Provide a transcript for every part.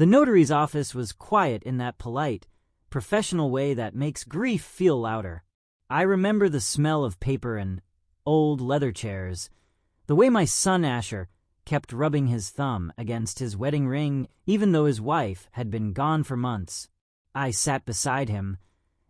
The notary's office was quiet in that polite, professional way that makes grief feel louder. I remember the smell of paper and old leather chairs, the way my son Asher kept rubbing his thumb against his wedding ring even though his wife had been gone for months. I sat beside him,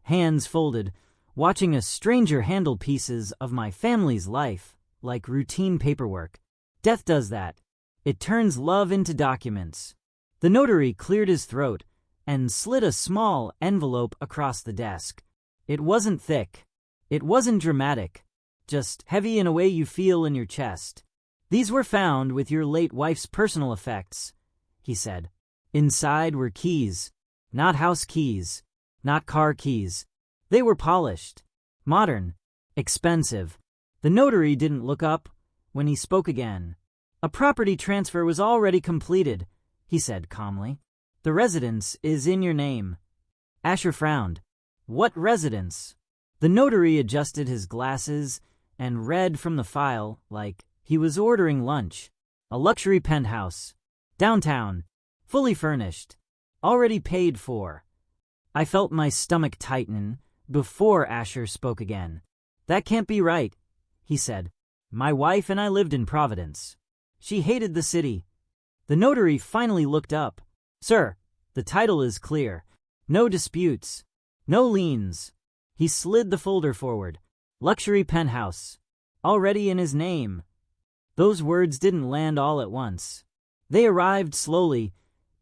hands folded, watching a stranger handle pieces of my family's life like routine paperwork. Death does that. It turns love into documents. The notary cleared his throat and slid a small envelope across the desk. It wasn't thick. It wasn't dramatic. Just heavy in a way you feel in your chest. "These were found with your late wife's personal effects," he said. "Inside were keys. Not house keys. Not car keys. They were polished. Modern. Expensive." The notary didn't look up when he spoke again. "A property transfer was already completed," he said calmly. "The residence is in your name." Asher frowned. "What residence?" The notary adjusted his glasses and read from the file like he was ordering lunch. "A luxury penthouse. Downtown. Fully furnished. Already paid for." I felt my stomach tighten before Asher spoke again. "That can't be right," he said. "My wife and I lived in Providence. She hated the city." The notary finally looked up. "Sir, the title is clear. No disputes. No liens." He slid the folder forward. "Luxury penthouse. Already in his name." Those words didn't land all at once. They arrived slowly,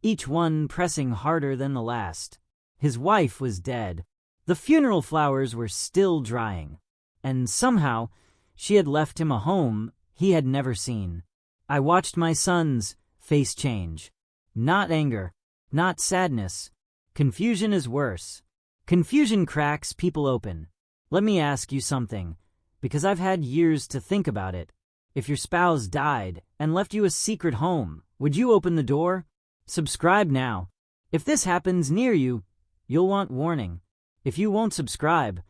each one pressing harder than the last. His wife was dead. The funeral flowers were still drying. And somehow, she had left him a home he had never seen. I watched my son's face change. Not anger. Not sadness. Confusion is worse. Confusion cracks people open. Let me ask you something, because I've had years to think about it. If your spouse died and left you a secret home, would you open the door? Subscribe now. If this happens near you, you'll want warning. If you won't subscribe,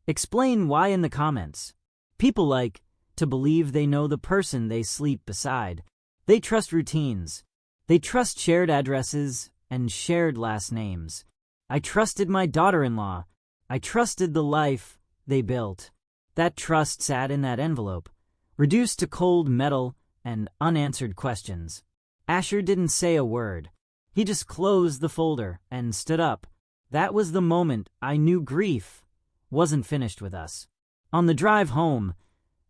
explain why in the comments. People like to believe they know the person they sleep beside. They trust routines. They trust shared addresses and shared last names. I trusted my daughter-in-law. I trusted the life they built. That trust sat in that envelope, reduced to cold metal and unanswered questions. Asher didn't say a word. He just closed the folder and stood up. That was the moment I knew grief wasn't finished with us. On the drive home,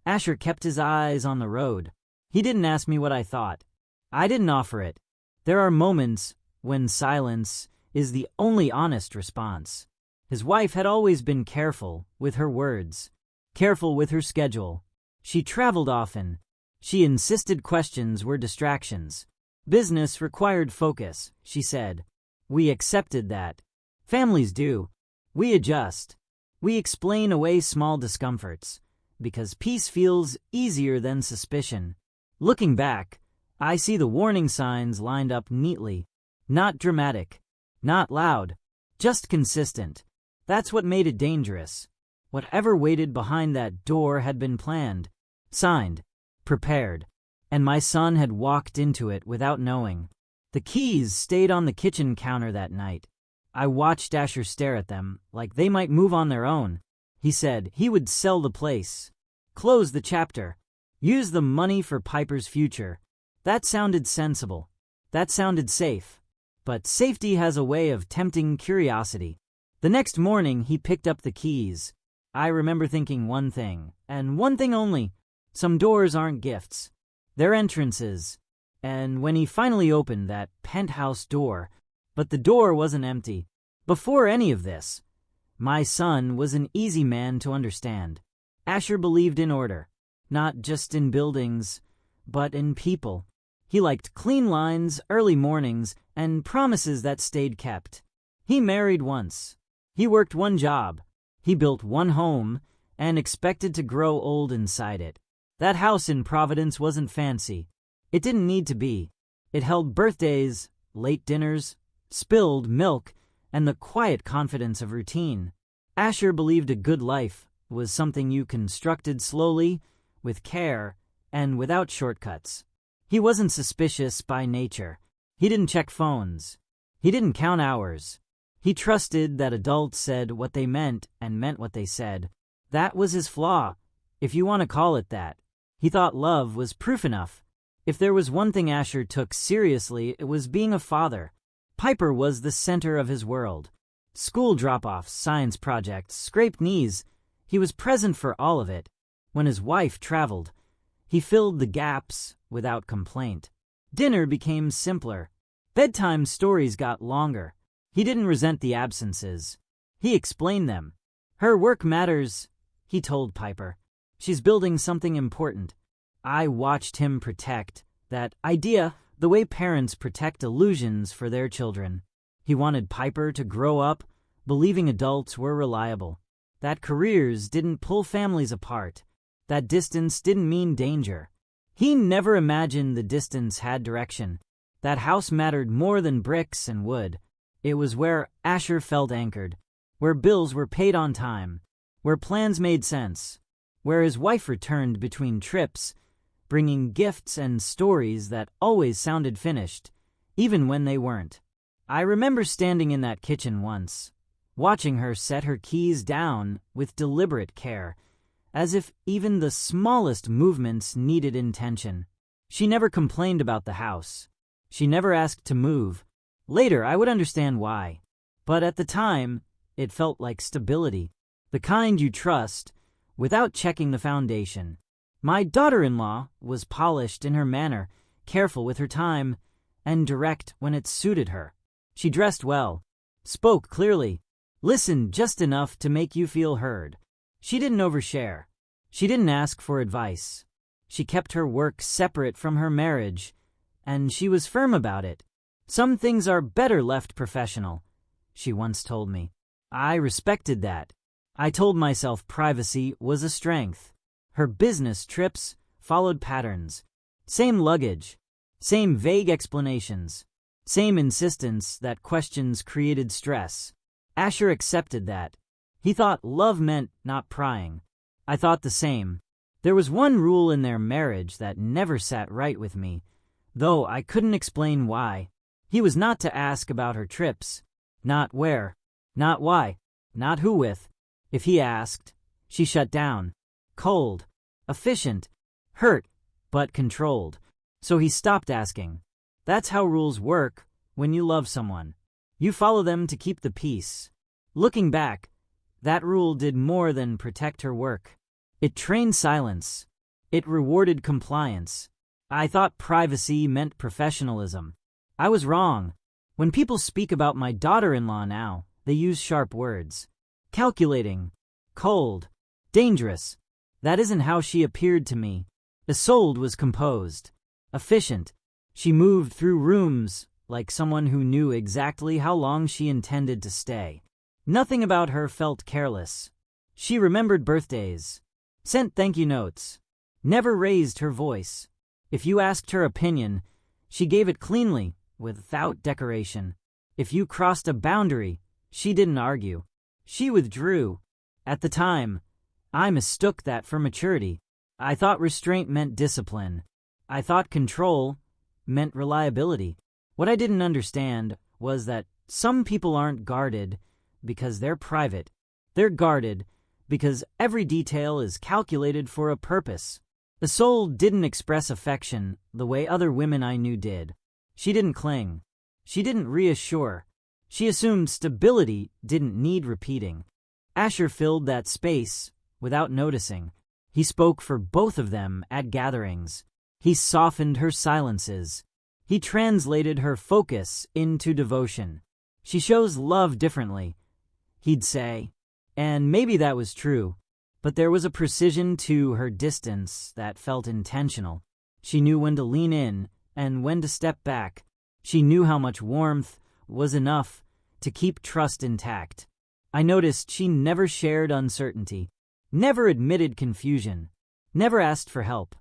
Asher kept his eyes on the road. He didn't ask me what I thought. I didn't offer it. There are moments when silence is the only honest response. His wife had always been careful with her words, careful with her schedule. She traveled often. She insisted questions were distractions. Business required focus, she said. We accepted that. Families do. We adjust. We explain away small discomforts, because peace feels easier than suspicion. Looking back, I see the warning signs lined up neatly. Not dramatic. Not loud. Just consistent. That's what made it dangerous. Whatever waited behind that door had been planned, signed, prepared, and my son had walked into it without knowing. The keys stayed on the kitchen counter that night. I watched Asher stare at them like they might move on their own. He said he would sell the place, close the chapter, use the money for Piper's future. That sounded sensible. That sounded safe. But safety has a way of tempting curiosity. The next morning, he picked up the keys. I remember thinking one thing, and one thing only. Some doors aren't gifts. They're entrances. And when he finally opened that penthouse door, but the door wasn't empty. Before any of this, my son was an easy man to understand. Asher believed in order, not just in buildings, but in people. He liked clean lines, early mornings, and promises that stayed kept. He married once. He worked one job. He built one home and expected to grow old inside it. That house in Providence wasn't fancy. It didn't need to be. It held birthdays, late dinners, spilled milk, and the quiet confidence of routine. Asher believed a good life was something you constructed slowly, with care, and without shortcuts. He wasn't suspicious by nature. He didn't check phones. He didn't count hours. He trusted that adults said what they meant and meant what they said. That was his flaw, if you want to call it that. He thought love was proof enough. If there was one thing Asher took seriously, it was being a father. Piper was the center of his world. School drop-offs, science projects, scraped knees. He was present for all of it. When his wife traveled, he filled the gaps without complaint. Dinner became simpler. Bedtime stories got longer. He didn't resent the absences. He explained them. Her work matters, he told Piper. She's building something important. I watched him protect that idea the way parents protect illusions for their children. He wanted Piper to grow up believing adults were reliable, that careers didn't pull families apart, that distance didn't mean danger. He never imagined the distance had direction. That house mattered more than bricks and wood. It was where Asher felt anchored, where bills were paid on time, where plans made sense, where his wife returned between trips, bringing gifts and stories that always sounded finished, even when they weren't. I remember standing in that kitchen once, watching her set her keys down with deliberate care, as if even the smallest movements needed intention. She never complained about the house. She never asked to move. Later, I would understand why. But at the time, it felt like stability, the kind you trust without checking the foundation. My daughter-in-law was polished in her manner, careful with her time, and direct when it suited her. She dressed well, spoke clearly, listened just enough to make you feel heard. She didn't overshare. She didn't ask for advice. She kept her work separate from her marriage, and she was firm about it. Some things are better left professional, she once told me. I respected that. I told myself privacy was a strength. Her business trips followed patterns. Same luggage, same vague explanations, same insistence that questions created stress. Asher accepted that. He thought love meant not prying. I thought the same. There was one rule in their marriage that never sat right with me, though I couldn't explain why. He was not to ask about her trips. Not where. Not why. Not who with. If he asked, she shut down. Cold. Efficient. Hurt, but controlled. So he stopped asking. That's how rules work when you love someone. You follow them to keep the peace. Looking back, that rule did more than protect her work. It trained silence. It rewarded compliance. I thought privacy meant professionalism. I was wrong. When people speak about my daughter-in-law now, they use sharp words. Calculating. Cold. Dangerous. That isn't how she appeared to me. Isolde was composed. Efficient. She moved through rooms like someone who knew exactly how long she intended to stay. Nothing about her felt careless. She remembered birthdays. Sent thank you notes. Never raised her voice. If you asked her opinion, she gave it cleanly, without decoration. If you crossed a boundary, she didn't argue. She withdrew. At the time, I mistook that for maturity. I thought restraint meant discipline. I thought control meant reliability. What I didn't understand was that some people aren't guarded because they're private. They're guarded because every detail is calculated for a purpose. Isolde didn't express affection the way other women I knew did. She didn't cling. She didn't reassure. She assumed stability didn't need repeating. Asher filled that space without noticing. He spoke for both of them at gatherings. He softened her silences. He translated her focus into devotion. She shows love differently, he'd say. And maybe that was true, but there was a precision to her distance that felt intentional. She knew when to lean in and when to step back. She knew how much warmth was enough to keep trust intact. I noticed she never shared uncertainty, never admitted confusion, never asked for help.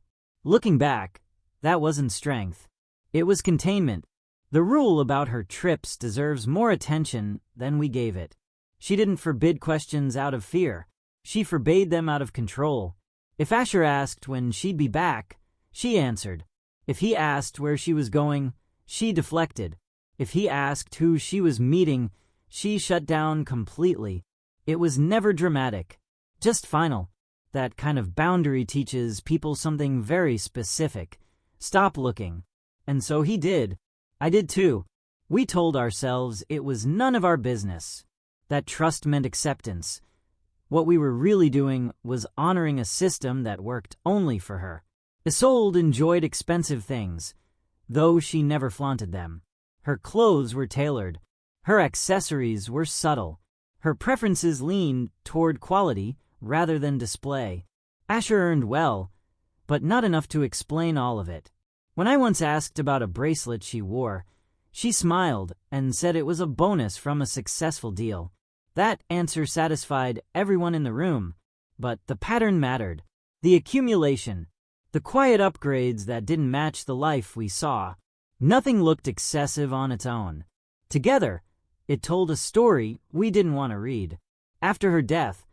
Looking back, that wasn't strength. It was containment. The rule about her trips deserves more attention than we gave it. She didn't forbid questions out of fear. She forbade them out of control. If Asher asked when she'd be back, she answered. If he asked where she was going, she deflected. If he asked who she was meeting, she shut down completely. It was never dramatic, just final. That kind of boundary teaches people something very specific. Stop looking. And so he did. I did too. We told ourselves it was none of our business. That trust meant acceptance. What we were really doing was honoring a system that worked only for her. Isolde enjoyed expensive things, though she never flaunted them. Her clothes were tailored. Her accessories were subtle. Her preferences leaned toward quality rather than display. Asher earned well, but not enough to explain all of it. When I once asked about a bracelet she wore, she smiled and said it was a bonus from a successful deal. That answer satisfied everyone in the room, but the pattern mattered. The accumulation, the quiet upgrades that didn't match the life we saw. Nothing looked excessive on its own. Together, it told a story we didn't want to read. After her death,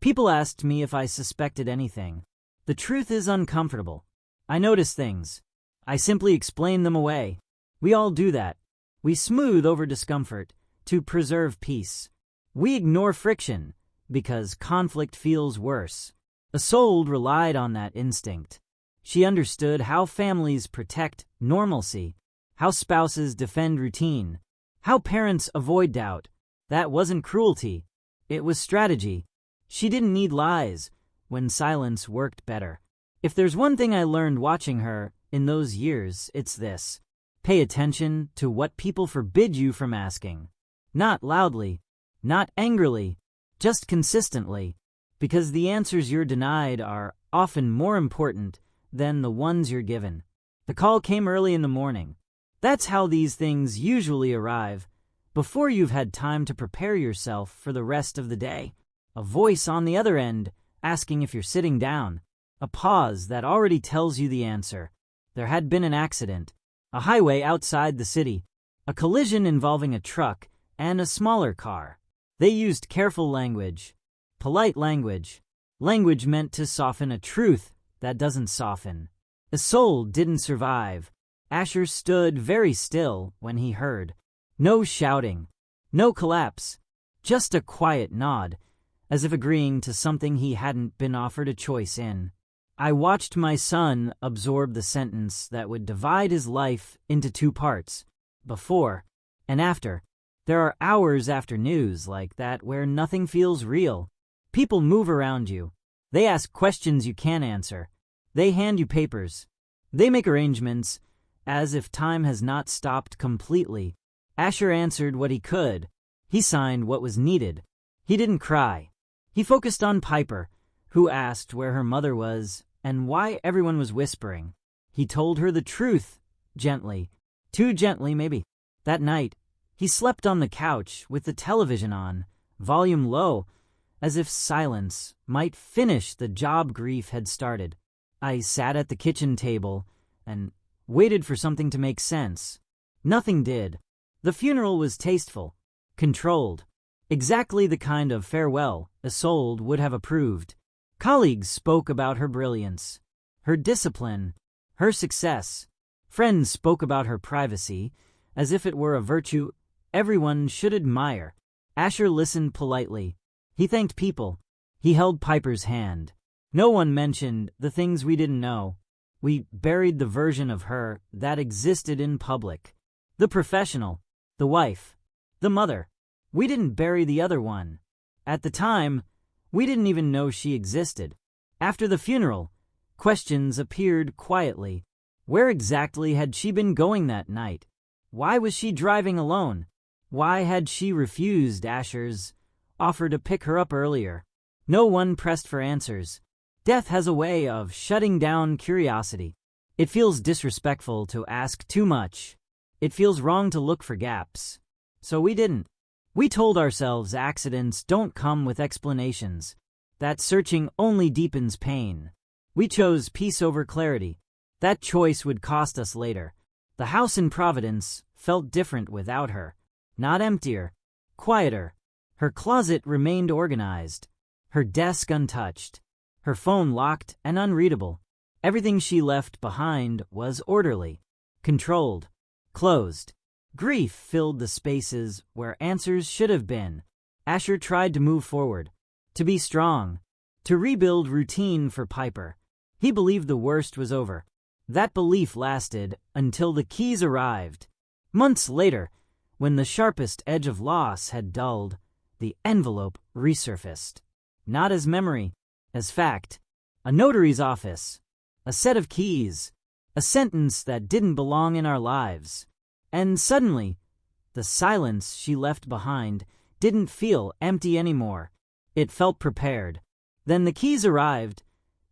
people asked me if I suspected anything. The truth is uncomfortable. I notice things. I simply explain them away. We all do that. We smooth over discomfort to preserve peace. We ignore friction because conflict feels worse. Isolde relied on that instinct. She understood how families protect normalcy, how spouses defend routine, how parents avoid doubt. That wasn't cruelty. It was strategy. She didn't need lies when silence worked better. If there's one thing I learned watching her in those years, it's this. Pay attention to what people forbid you from asking. Not loudly, not angrily, just consistently, because the answers you're denied are often more important than the ones you're given. The call came early in the morning. That's how these things usually arrive, before you've had time to prepare yourself for the rest of the day. A voice on the other end asking if you're sitting down. A pause that already tells you the answer. There had been an accident. A highway outside the city. A collision involving a truck and a smaller car. They used careful language. Polite language. Language meant to soften a truth that doesn't soften. Isolde didn't survive. Asher stood very still when he heard. No shouting. No collapse. Just a quiet nod, as if agreeing to something he hadn't been offered a choice in. I watched my son absorb the sentence that would divide his life into two parts, before and after. There are hours after news like that where nothing feels real. People move around you. They ask questions you can't answer. They hand you papers. They make arrangements, as if time has not stopped completely. Asher answered what he could. He signed what was needed. He didn't cry. He focused on Piper, who asked where her mother was and why everyone was whispering. He told her the truth, gently. Too gently, maybe. That night, he slept on the couch with the television on, volume low, as if silence might finish the job grief had started. I sat at the kitchen table and waited for something to make sense. Nothing did. The funeral was tasteful, controlled, exactly the kind of farewell Isolde would have approved. Colleagues spoke about her brilliance, her discipline, her success. Friends spoke about her privacy, as if it were a virtue everyone should admire. Asher listened politely. He thanked people. He held Piper's hand. No one mentioned the things we didn't know. We buried the version of her that existed in public. The professional, the wife, the mother. We didn't bury the other one. At the time, we didn't even know she existed. After the funeral, questions appeared quietly. Where exactly had she been going that night? Why was she driving alone? Why had she refused Asher's offer to pick her up earlier? No one pressed for answers. Death has a way of shutting down curiosity. It feels disrespectful to ask too much. It feels wrong to look for gaps. So we didn't. We told ourselves accidents don't come with explanations, that searching only deepens pain. We chose peace over clarity. That choice would cost us later. The house in Providence felt different without her. Not emptier, quieter. Her closet remained organized, her desk untouched, her phone locked and unreadable. Everything she left behind was orderly, controlled, closed. Grief filled the spaces where answers should have been. Asher tried to move forward, to be strong, to rebuild routine for Piper. He believed the worst was over. That belief lasted until the keys arrived. Months later, when the sharpest edge of loss had dulled, the envelope resurfaced. Not as memory, as fact. A notary's office. A set of keys. A sentence that didn't belong in our lives. And suddenly, the silence she left behind didn't feel empty anymore. It felt prepared. Then the keys arrived.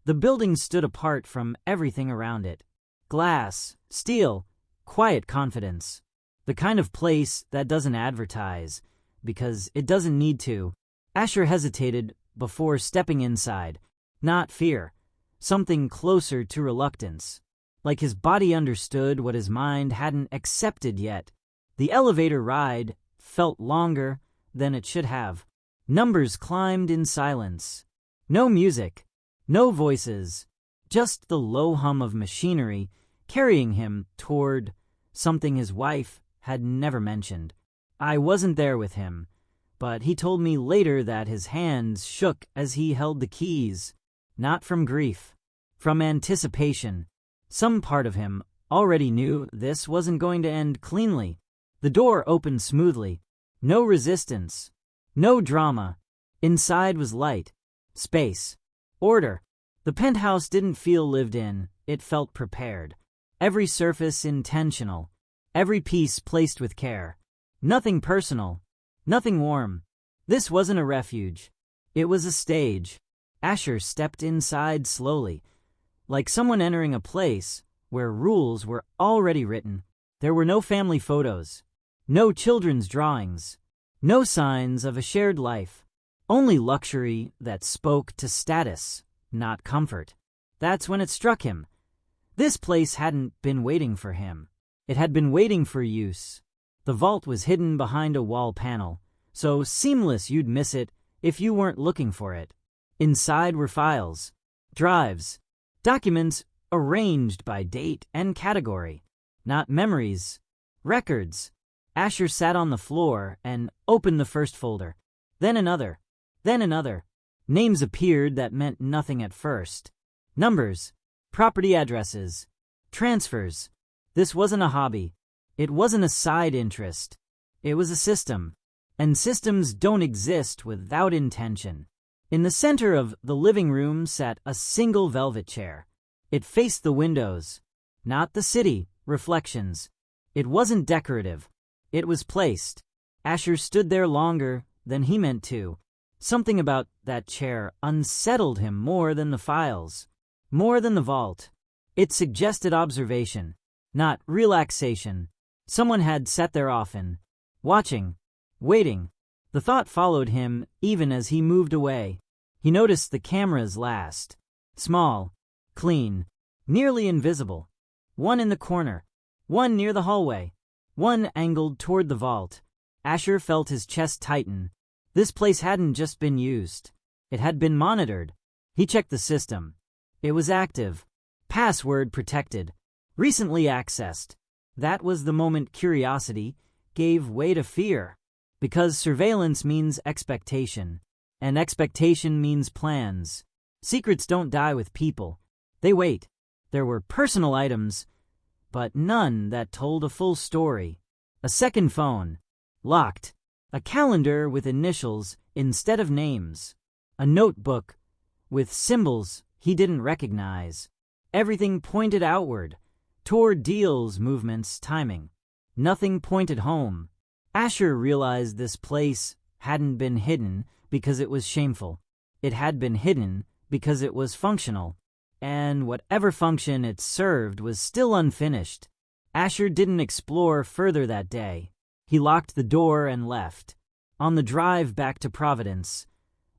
The building stood apart from everything around it. Glass, steel, quiet confidence. The kind of place that doesn't advertise, because it doesn't need to. Asher hesitated before stepping inside. Not fear. Something closer to reluctance. Like his body understood what his mind hadn't accepted yet. The elevator ride felt longer than it should have. Numbers climbed in silence. No music. No voices. Just the low hum of machinery carrying him toward something his wife had never mentioned. I wasn't there with him, but he told me later that his hands shook as he held the keys. Not from grief. From anticipation. Some part of him already knew this wasn't going to end cleanly. The door opened smoothly. No resistance. No drama. Inside was light. Space. Order. The penthouse didn't feel lived in. It felt prepared. Every surface intentional. Every piece placed with care. Nothing personal. Nothing warm. This wasn't a refuge. It was a stage. Asher stepped inside slowly, like someone entering a place where rules were already written. There were no family photos, no children's drawings, no signs of a shared life, only luxury that spoke to status, not comfort. That's when it struck him. This place hadn't been waiting for him. It had been waiting for use. The vault was hidden behind a wall panel, so seamless you'd miss it if you weren't looking for it. Inside were files, drives, documents arranged by date and category, not memories, records. Asher sat on the floor and opened the first folder, then another, then another. Names appeared that meant nothing at first. Numbers, property addresses, transfers. This wasn't a hobby. It wasn't a side interest. It was a system. And systems don't exist without intention. In the center of the living room sat a single velvet chair. It faced the windows, not the city, reflections. It wasn't decorative. It was placed. Asher stood there longer than he meant to. Something about that chair unsettled him more than the files, more than the vault. It suggested observation, not relaxation. Someone had sat there often, watching, waiting. The thought followed him even as he moved away. He noticed the cameras last. Small, clean, nearly invisible. One in the corner, one near the hallway, one angled toward the vault. Asher felt his chest tighten. This place hadn't just been used. It had been monitored. He checked the system. It was active. Password protected. Recently accessed. That was the moment curiosity gave way to fear. Because surveillance means expectation. And expectation means plans. Secrets don't die with people. They wait. There were personal items, but none that told a full story. A second phone. Locked. A calendar with initials instead of names. A notebook with symbols he didn't recognize. Everything pointed outward, toward deals, movements, timing. Nothing pointed home. Asher realized this place hadn't been hidden because it was shameful. It had been hidden because it was functional. And whatever function it served was still unfinished. Asher didn't explore further that day. He locked the door and left. On the drive back to Providence,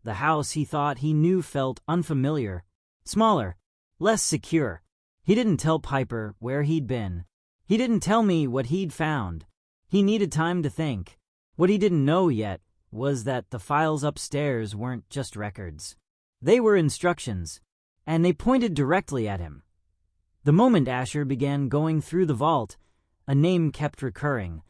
the house he thought he knew felt unfamiliar. Smaller, less secure. He didn't tell Piper where he'd been. He didn't tell me what he'd found. He needed time to think. What he didn't know yet was that the files upstairs weren't just records. They were instructions, and they pointed directly at him. The moment Asher began going through the vault, a name kept recurring.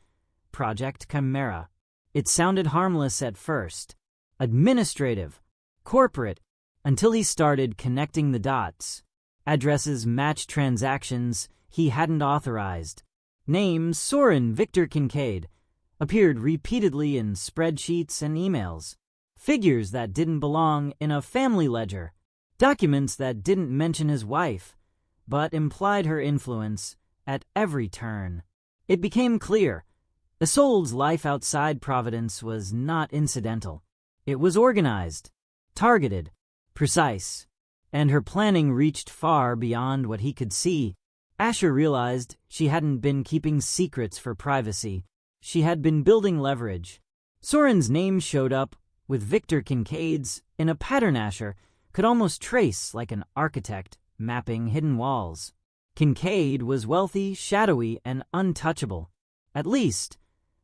Project Chimera. It sounded harmless at first, administrative, corporate, until he started connecting the dots. Addresses matched transactions he hadn't authorized. Names Soren Victor Kincaid appeared repeatedly in spreadsheets and emails. Figures that didn't belong in a family ledger. Documents that didn't mention his wife, but implied her influence at every turn. It became clear Isolde's life outside Providence was not incidental. It was organized, targeted, precise, and her planning reached far beyond what he could see. Asher realized she hadn't been keeping secrets for privacy. She had been building leverage. Soren's name showed up with Victor Kincaid's in a pattern Asher could almost trace like an architect mapping hidden walls. Kincaid was wealthy, shadowy, and untouchable. At least,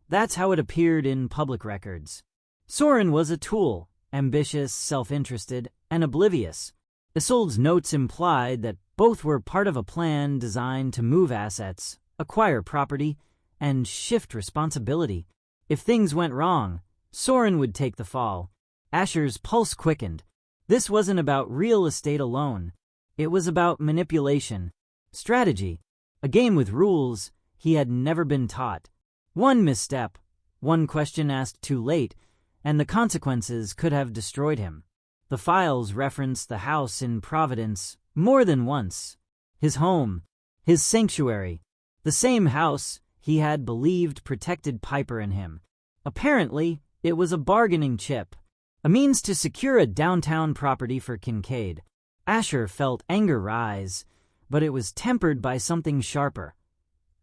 that's how it appeared in public records. Soren was a tool, ambitious, self-interested, and oblivious. Isolde's notes implied that both were part of a plan designed to move assets, acquire property, and shift responsibility. If things went wrong, Soren would take the fall. Asher's pulse quickened. This wasn't about real estate alone. It was about manipulation, strategy, a game with rules he had never been taught. One misstep, one question asked too late, and the consequences could have destroyed him. The files referenced the house in Providence more than once. His home, his sanctuary, the same house he had believed protected Piper and him. Apparently, it was a bargaining chip, a means to secure a downtown property for Kincaid. Asher felt anger rise, but it was tempered by something sharper.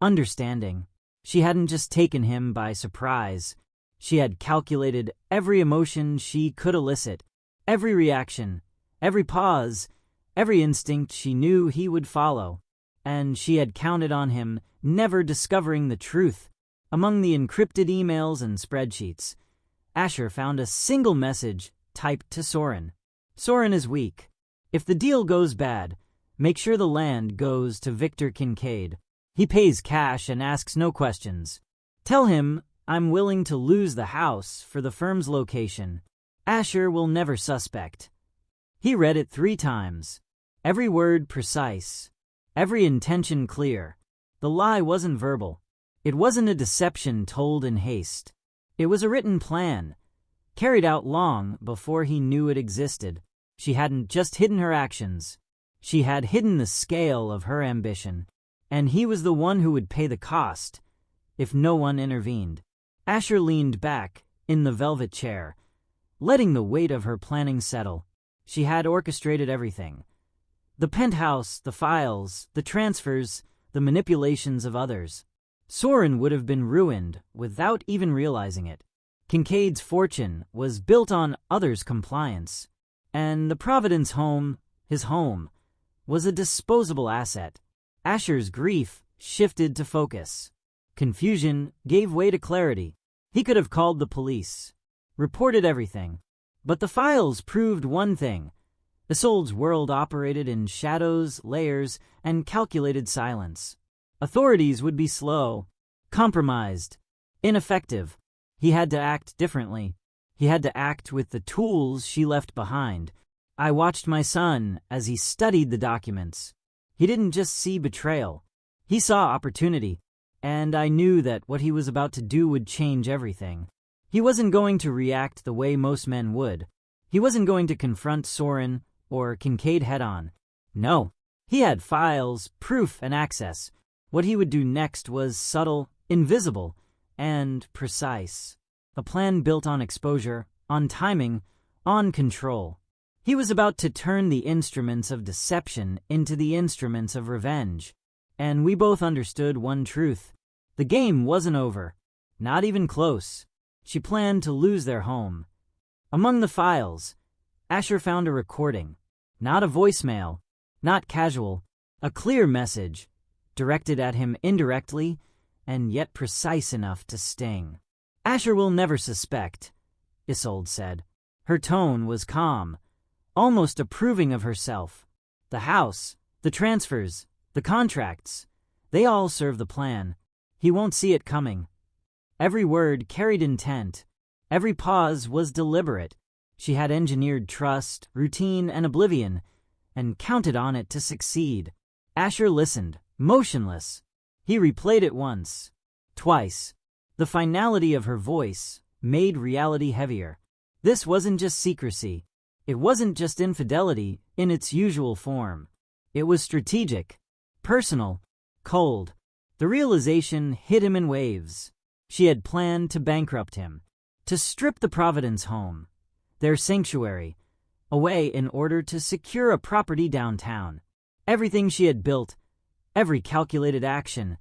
Understanding. She hadn't just taken him by surprise. She had calculated every emotion she could elicit, every reaction, every pause, every instinct she knew he would follow. And she had counted on him never discovering the truth. Among the encrypted emails and spreadsheets, Asher found a single message typed to Soren. Soren is weak. If the deal goes bad, make sure the land goes to Victor Kincaid. He pays cash and asks no questions. Tell him I'm willing to lose the house for the firm's location. Asher will never suspect. He read it 3 times. Every word precise. Every intention clear. The lie wasn't verbal. It wasn't a deception told in haste. It was a written plan, carried out long before he knew it existed. She hadn't just hidden her actions. She had hidden the scale of her ambition, and he was the one who would pay the cost if no one intervened. Asher leaned back in the velvet chair, letting the weight of her planning settle. She had orchestrated everything. The penthouse, the files, the transfers, the manipulations of others. Soren would have been ruined without even realizing it. Kincaid's fortune was built on others' compliance, and the Providence home, his home, was a disposable asset. Asher's grief shifted to focus. Confusion gave way to clarity. He could have called the police, reported everything. But the files proved one thing. Isolde's world operated in shadows, layers, and calculated silence. Authorities would be slow, compromised, ineffective. He had to act differently. He had to act with the tools she left behind. I watched my son as he studied the documents. He didn't just see betrayal. He saw opportunity, and I knew that what he was about to do would change everything. He wasn't going to react the way most men would. He wasn't going to confront Soren or Kincaid head-on. No, he had files, proof, and access. What he would do next was subtle, invisible, and precise. A plan built on exposure, on timing, on control. He was about to turn the instruments of deception into the instruments of revenge. And we both understood one truth. The game wasn't over. Not even close. She planned to lose their home. Among the files, Asher found a recording. Not a voicemail, not casual, a clear message, directed at him indirectly and yet precise enough to sting. Asher will never suspect, Isolde said. Her tone was calm, almost approving of herself. The house, the transfers, the contracts, they all serve the plan. He won't see it coming. Every word carried intent. Every pause was deliberate. She had engineered trust, routine, and oblivion, and counted on it to succeed. Asher listened, motionless. He replayed it once, twice. The finality of her voice made reality heavier. This wasn't just secrecy. It wasn't just infidelity in its usual form. It was strategic, personal, cold. The realization hit him in waves. She had planned to bankrupt him, to strip the Providence home, their sanctuary, away in order to secure a property downtown. Everything she had built, every calculated action,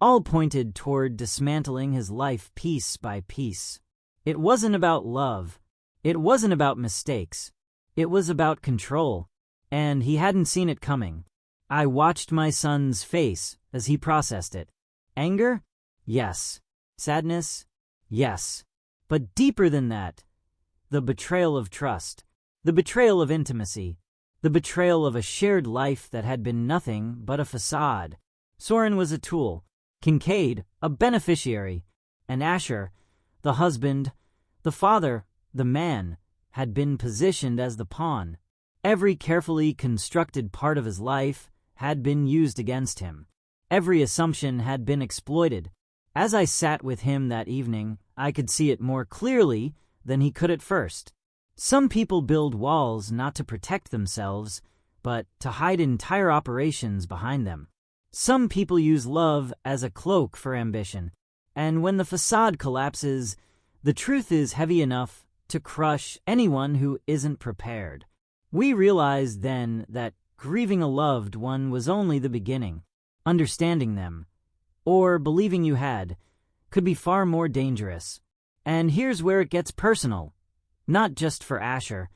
all pointed toward dismantling his life piece by piece. It wasn't about love. It wasn't about mistakes. It was about control, and he hadn't seen it coming. I watched my son's face as he processed it. Anger? Yes. Sadness? Yes. But deeper than that, the betrayal of trust, the betrayal of intimacy, the betrayal of a shared life that had been nothing but a facade. Soren was a tool, Kincaid a beneficiary, and Asher, the husband, the father, the man, had been positioned as the pawn. Every carefully constructed part of his life had been used against him. Every assumption had been exploited. As I sat with him that evening, I could see it more clearly than he could at first. Some people build walls not to protect themselves, but to hide entire operations behind them. Some people use love as a cloak for ambition, and when the facade collapses, the truth is heavy enough to crush anyone who isn't prepared. We realized then that grieving a loved one was only the beginning. Understanding them, or believing you had, could be far more dangerous. And here's where it gets personal, not just for Asher,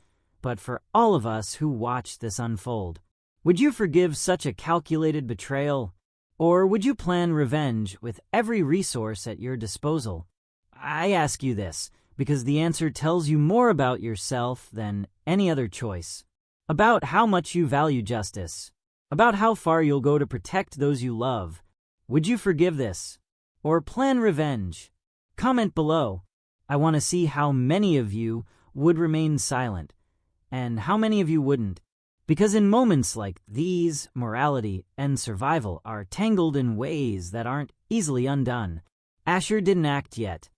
but for all of us who watched this unfold. Would you forgive such a calculated betrayal? Or would you plan revenge with every resource at your disposal? I ask you this because the answer tells you more about yourself than any other choice. About how much you value justice. About how far you'll go to protect those you love. Would you forgive this? Or plan revenge? Comment below. I want to see how many of you would remain silent, and how many of you wouldn't. Because in moments like these, morality and survival are tangled in ways that aren't easily undone. Asher didn't act yet.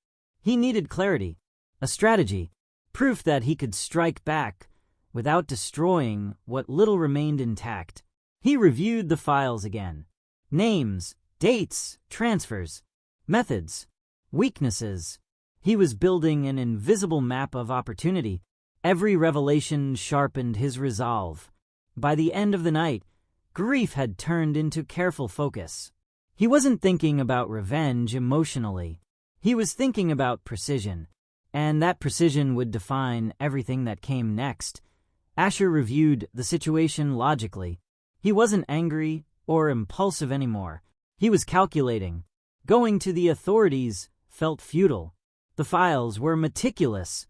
He needed clarity, a strategy, proof that he could strike back without destroying what little remained intact. He reviewed the files again. Names, dates, transfers, methods, weaknesses. He was building an invisible map of opportunity. Every revelation sharpened his resolve. By the end of the night, grief had turned into careful focus. He wasn't thinking about revenge emotionally. He was thinking about precision, and that precision would define everything that came next. Asher reviewed the situation logically. He wasn't angry or impulsive anymore. He was calculating. Going to the authorities felt futile. The files were meticulous,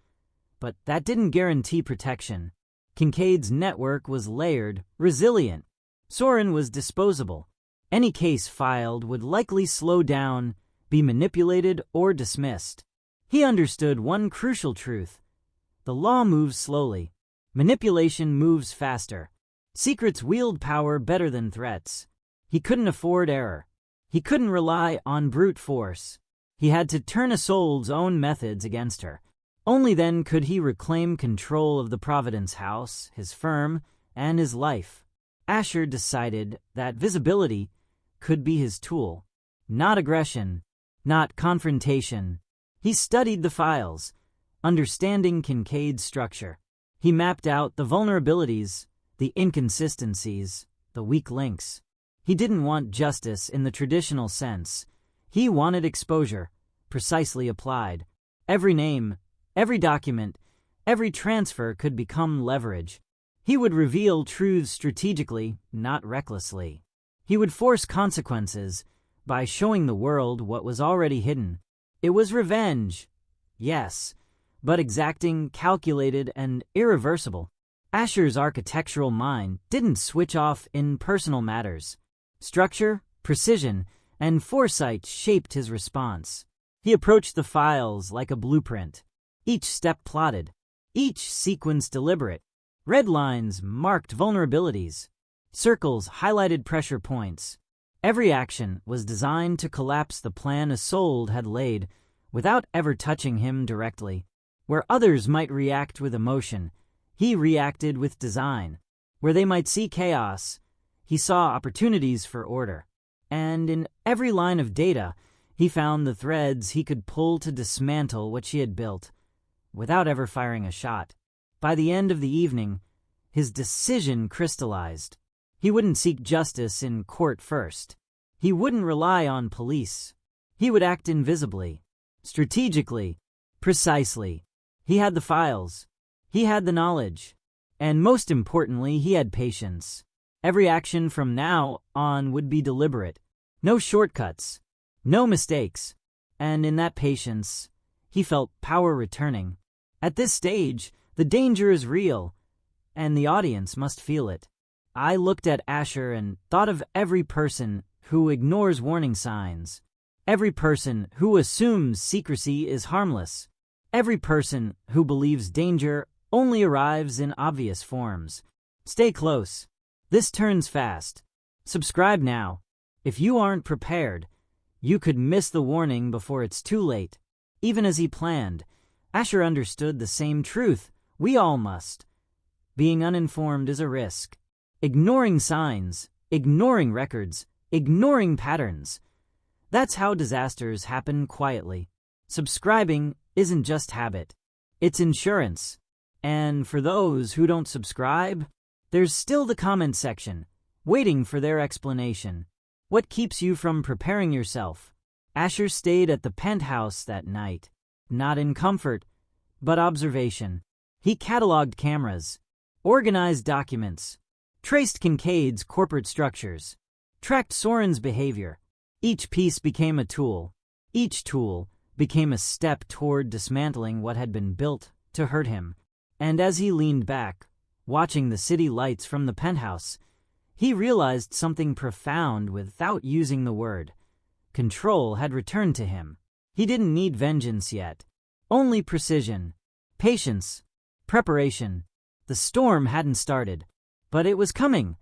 but that didn't guarantee protection. Kincaid's network was layered, resilient. Soren was disposable. Any case filed would likely slow down, be manipulated, or dismissed. He understood one crucial truth. The law moves slowly. Manipulation moves faster. Secrets wield power better than threats. He couldn't afford error. He couldn't rely on brute force. He had to turn Isolde's own methods against her. Only then could he reclaim control of the Providence house, his firm, and his life. Asher decided that visibility could be his tool. Not aggression, not confrontation. He studied the files, understanding Kincaid's structure. He mapped out the vulnerabilities, the inconsistencies, the weak links. He didn't want justice in the traditional sense. He wanted exposure, precisely applied. Every name, every document, every transfer could become leverage. He would reveal truths strategically, not recklessly. He would force consequences by showing the world what was already hidden. It was revenge, yes, but exacting, calculated, and irreversible. Asher's architectural mind didn't switch off in personal matters. Structure, precision, and foresight shaped his response. He approached the files like a blueprint, each step plotted, each sequence deliberate. Red lines marked vulnerabilities. Circles highlighted pressure points. Every action was designed to collapse the plan Isolde had laid without ever touching him directly. Where others might react with emotion, he reacted with design. Where they might see chaos, he saw opportunities for order. And in every line of data, he found the threads he could pull to dismantle what she had built, without ever firing a shot. By the end of the evening, his decision crystallized. He wouldn't seek justice in court first. He wouldn't rely on police. He would act invisibly, strategically, precisely. He had the files. He had the knowledge. And most importantly, he had patience. Every action from now on would be deliberate. No shortcuts. No mistakes. And in that patience, he felt power returning. At this stage, the danger is real, and the audience must feel it. I looked at Asher and thought of every person who ignores warning signs. Every person who assumes secrecy is harmless. Every person who believes danger only arrives in obvious forms. Stay close. This turns fast. Subscribe now. If you aren't prepared, you could miss the warning before it's too late. Even as he planned, Asher understood the same truth. We all must. Being uninformed is a risk. Ignoring signs, ignoring records, ignoring patterns. That's how disasters happen quietly. Subscribing isn't just habit. It's insurance. And for those who don't subscribe, there's still the comment section, waiting for their explanation. What keeps you from preparing yourself? Asher stayed at the penthouse that night, not in comfort, but observation. He cataloged cameras, organized documents, traced Kincaid's corporate structures, tracked Soren's behavior. Each piece became a tool. Each tool became a step toward dismantling what had been built to hurt him. And as he leaned back, watching the city lights from the penthouse, he realized something profound without using the word. Control had returned to him. He didn't need vengeance yet. Only precision, patience, preparation. The storm hadn't started, but it was coming.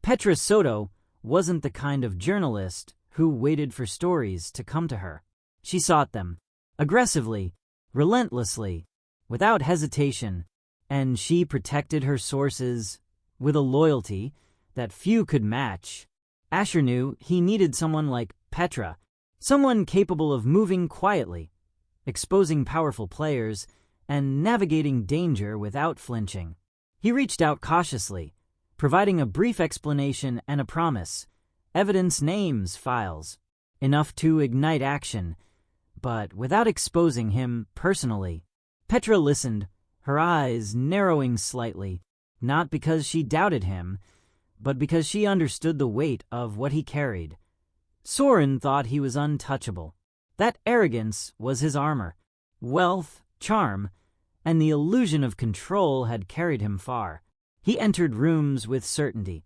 Petra Soto wasn't the kind of journalist who waited for stories to come to her. She sought them, aggressively, relentlessly, without hesitation, and she protected her sources with a loyalty that few could match. Asher knew he needed someone like Petra, someone capable of moving quietly, exposing powerful players, and navigating danger without flinching. He reached out cautiously, providing a brief explanation and a promise. Evidence, names, files. Enough to ignite action, but without exposing him personally. Petra listened, her eyes narrowing slightly, not because she doubted him, but because she understood the weight of what he carried. Soren thought he was untouchable. That arrogance was his armor. Wealth, charm, and the illusion of control had carried him far. He entered rooms with certainty,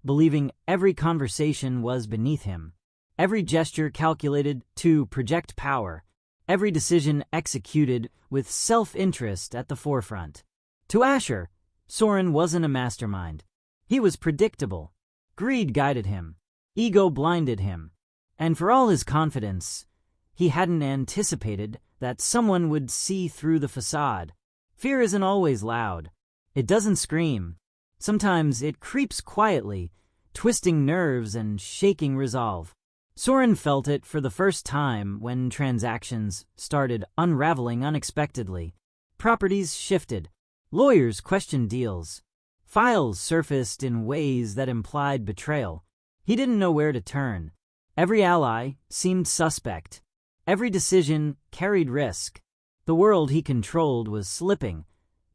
believing every conversation was beneath him, every gesture calculated to project power, every decision executed with self-interest at the forefront. To Asher, Soren wasn't a mastermind. He was predictable. Greed guided him. Ego blinded him. And for all his confidence, he hadn't anticipated that someone would see through the facade. Fear isn't always loud. It doesn't scream. Sometimes it creeps quietly, twisting nerves and shaking resolve. Soren felt it for the first time when transactions started unraveling unexpectedly. Properties shifted. Lawyers questioned deals. Files surfaced in ways that implied betrayal. He didn't know where to turn. Every ally seemed suspect. Every decision carried risk. The world he controlled was slipping,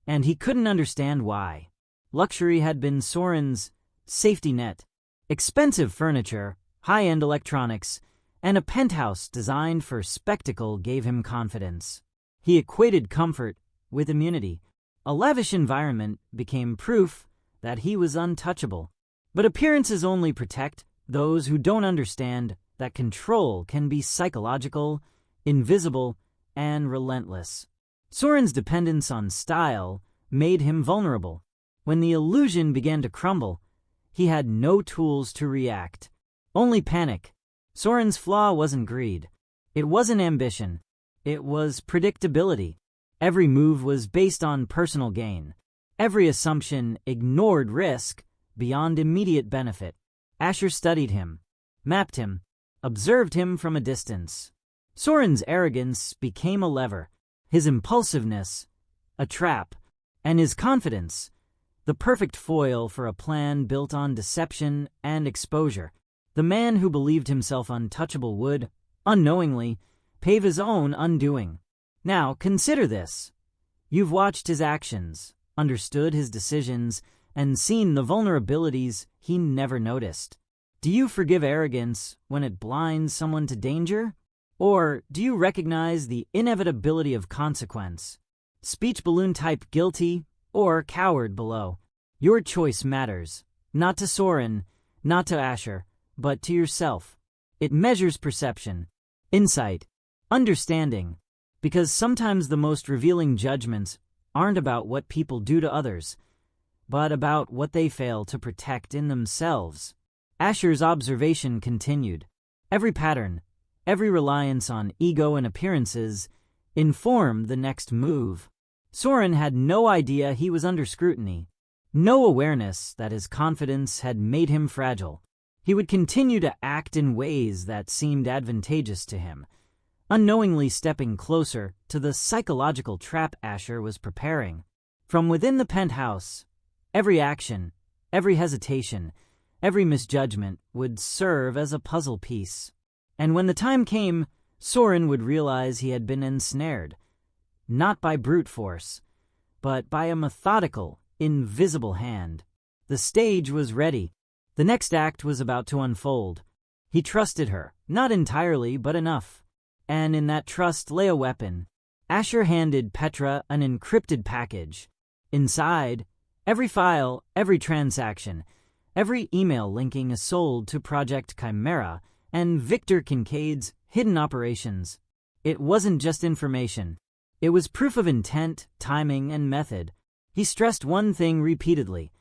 and he couldn't understand why. Luxury had been Soren's safety net. Expensive furniture, high-end electronics, and a penthouse designed for spectacle gave him confidence. He equated comfort with immunity. A lavish environment became proof that he was untouchable. But appearances only protect those who don't understand that control can be psychological invisible, and relentless. Soren's dependence on style made him vulnerable. When the illusion began to crumble, he had no tools to react, only panic. Soren's flaw wasn't greed. It wasn't ambition. It was predictability. Every move was based on personal gain. Every assumption ignored risk beyond immediate benefit. Asher studied him, mapped him, observed him from a distance. Soren's arrogance became a lever, his impulsiveness a trap, and his confidence the perfect foil for a plan built on deception and exposure. The man who believed himself untouchable would, unknowingly, pave his own undoing. Now, consider this. You've watched his actions, understood his decisions, and seen the vulnerabilities he never noticed. Do you forgive arrogance when it blinds someone to danger? Or do you recognize the inevitability of consequence? Speech balloon type guilty or coward below? Your choice matters, not to Soren, not to Asher, but to yourself. It measures perception, insight, understanding, because sometimes the most revealing judgments aren't about what people do to others, but about what they fail to protect in themselves. Asher's observation continued. Every pattern, every reliance on ego and appearances informed the next move. Soren had no idea he was under scrutiny, no awareness that his confidence had made him fragile. He would continue to act in ways that seemed advantageous to him, unknowingly stepping closer to the psychological trap Asher was preparing. From within the penthouse, every action, every hesitation, every misjudgment would serve as a puzzle piece. And when the time came, Soren would realize he had been ensnared, not by brute force, but by a methodical, invisible hand. The stage was ready. The next act was about to unfold. He trusted her, not entirely, but enough. And in that trust lay a weapon. Asher handed Petra an encrypted package. Inside, every file, every transaction, every email linking is sold to Project Chimera and Victor Kincaid's hidden operations. It wasn't just information. It was proof of intent, timing, and method. He stressed one thing repeatedly.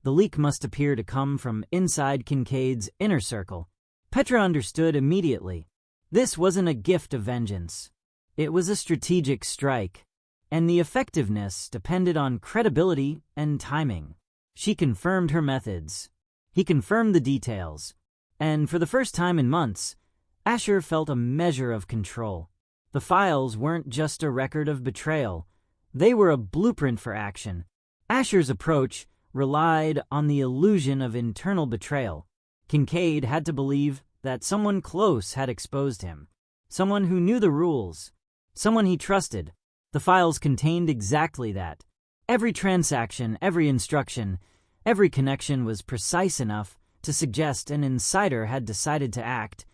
The leak must appear to come from inside Kincaid's inner circle. Petra understood immediately. This wasn't a gift of vengeance. It was a strategic strike, and the effectiveness depended on credibility and timing. She confirmed her methods. He confirmed the details. And for the first time in months, Asher felt a measure of control. The files weren't just a record of betrayal. They were a blueprint for action. Asher's approach relied on the illusion of internal betrayal. Kincaid had to believe that someone close had exposed him, someone who knew the rules, someone he trusted. The files contained exactly that. Every transaction, every instruction, every connection was precise enough to suggest an insider had decided to act,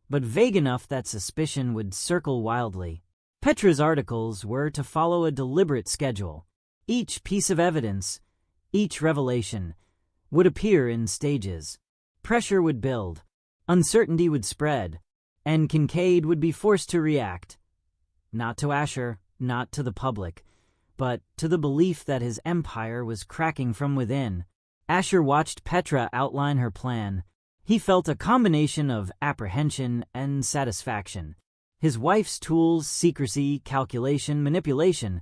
but vague enough that suspicion would circle wildly. Petra's articles were to follow a deliberate schedule. Each piece of evidence, each revelation, would appear in stages. Pressure would build, uncertainty would spread, and Kincaid would be forced to react. Not to Asher, not to the public, but to the belief that his empire was cracking from within. Asher watched Petra outline her plan. He felt a combination of apprehension and satisfaction. His wife's tools, secrecy, calculation, manipulation,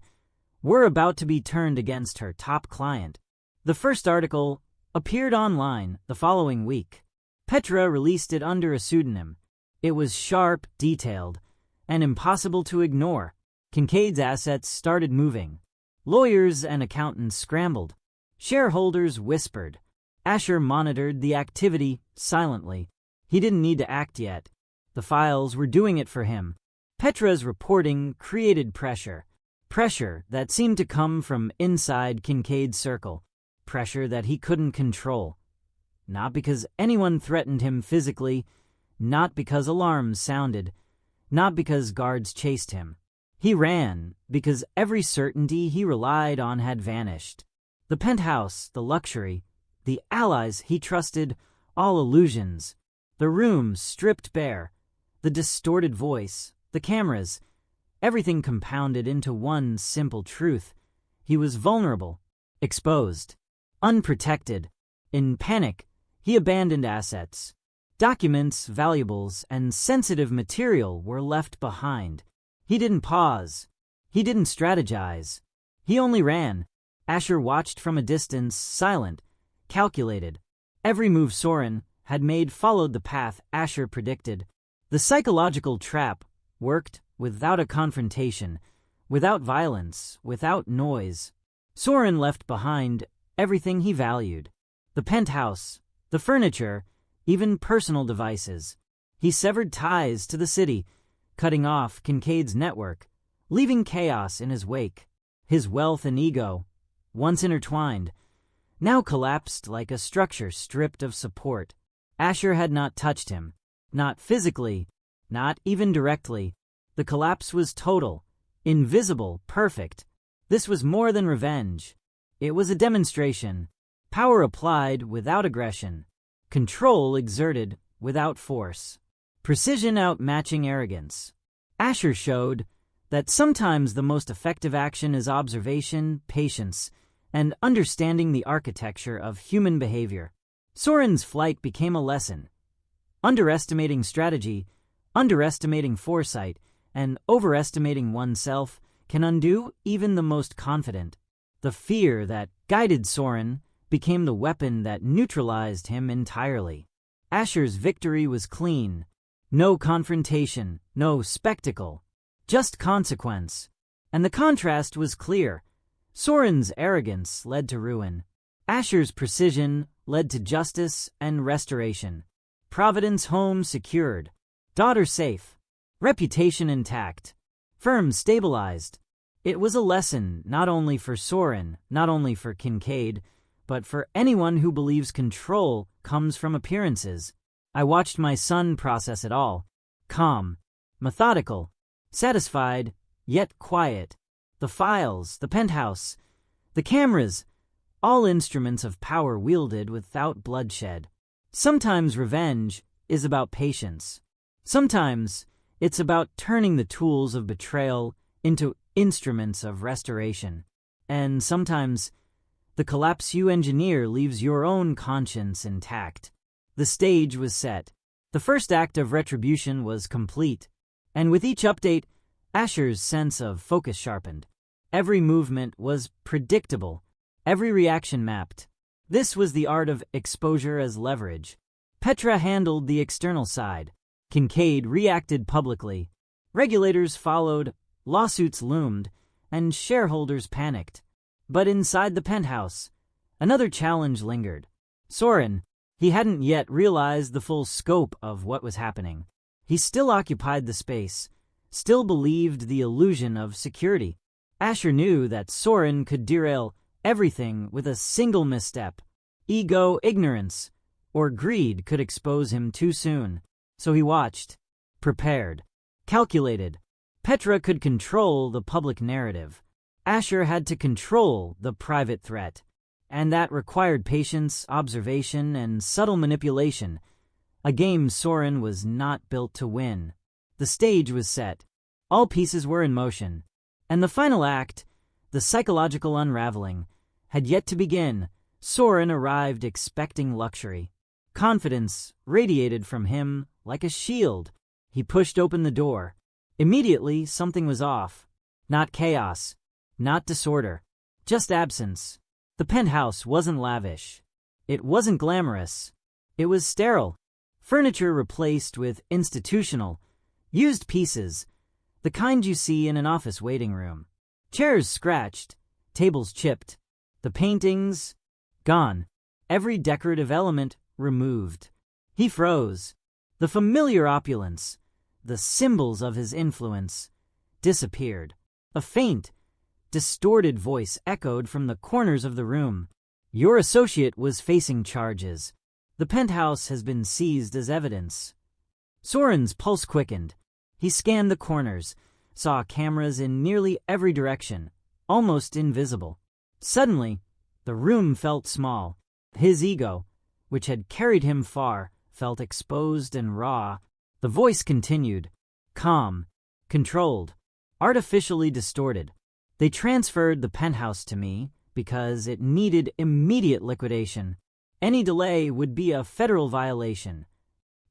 were about to be turned against her top client. The first article appeared online the following week. Petra released it under a pseudonym. It was sharp, detailed, and impossible to ignore. Kincaid's assets started moving. Lawyers and accountants scrambled. Shareholders whispered. Asher monitored the activity silently. He didn't need to act yet. The files were doing it for him. Petra's reporting created pressure. Pressure that seemed to come from inside Kincaid's circle. Pressure that he couldn't control. Not because anyone threatened him physically, not because alarms sounded, not because guards chased him. He ran because every certainty he relied on had vanished. The penthouse, the luxury, the allies he trusted, all illusions. The room stripped bare. The distorted voice, the cameras, everything compounded into one simple truth. He was vulnerable, exposed, unprotected. In panic, he abandoned assets. Documents, valuables, and sensitive material were left behind. He didn't pause. He didn't strategize. He only ran. Asher watched from a distance, silent, calculated. Every move Soren had made followed the path Asher predicted. The psychological trap worked without a confrontation, without violence, without noise. Soren left behind everything he valued. The penthouse, the furniture, even personal devices. He severed ties to the city, cutting off Kincaid's network, leaving chaos in his wake. His wealth and ego, once intertwined, now collapsed like a structure stripped of support. Asher had not touched him, not physically, not even directly. The collapse was total, invisible, perfect. This was more than revenge. It was a demonstration. Power applied without aggression. Control exerted without force. Precision outmatching arrogance. Asher showed that sometimes the most effective action is observation, patience, and understanding the architecture of human behavior. Soren's flight became a lesson. Underestimating strategy, underestimating foresight, and overestimating oneself can undo even the most confident. The fear that guided Soren became the weapon that neutralized him entirely. Asher's victory was clean. No confrontation, no spectacle, just consequence. And the contrast was clear. Soren's arrogance led to ruin. Asher's precision led to justice and restoration. Providence home secured. Daughter safe. Reputation intact. Firm stabilized. It was a lesson not only for Soren, not only for Kincaid, but for anyone who believes control comes from appearances. I watched my son process it all. Calm, methodical, satisfied, yet quiet. The files, the penthouse, the cameras, all instruments of power wielded without bloodshed. Sometimes revenge is about patience. Sometimes it's about turning the tools of betrayal into instruments of restoration. And sometimes the collapse you engineer leaves your own conscience intact. The stage was set. The first act of retribution was complete. And with each update, Asher's sense of focus sharpened. Every movement was predictable. Every reaction mapped. This was the art of exposure as leverage. Petra handled the external side. Kincaid reacted publicly. Regulators followed, lawsuits loomed, and shareholders panicked. But inside the penthouse, another challenge lingered. Soren, he hadn't yet realized the full scope of what was happening. He still occupied the space, still believed the illusion of security. Asher knew that Soren could derail everything with a single misstep. Ego, ignorance, or greed could expose him too soon. So he watched, prepared, calculated. Petra could control the public narrative. Asher had to control the private threat. And that required patience, observation, and subtle manipulation. A game Soren was not built to win. The stage was set. All pieces were in motion. And the final act, the psychological unraveling, had yet to begin. Soren arrived expecting luxury. Confidence radiated from him like a shield. He pushed open the door. Immediately, something was off. Not chaos, not disorder, just absence. The penthouse wasn't lavish. It wasn't glamorous. It was sterile. Furniture replaced with institutional, used pieces, the kind you see in an office waiting room. Chairs scratched, tables chipped, the paintings gone, every decorative element removed. He froze. The familiar opulence, the symbols of his influence, disappeared. A faint, distorted voice echoed from the corners of the room. Your associate was facing charges. The penthouse has been seized as evidence. Soren's pulse quickened. He scanned the corners, saw cameras in nearly every direction, almost invisible. Suddenly, the room felt small. His ego, which had carried him far, felt exposed and raw. The voice continued, calm, controlled, artificially distorted. They transferred the penthouse to me because it needed immediate liquidation. Any delay would be a federal violation.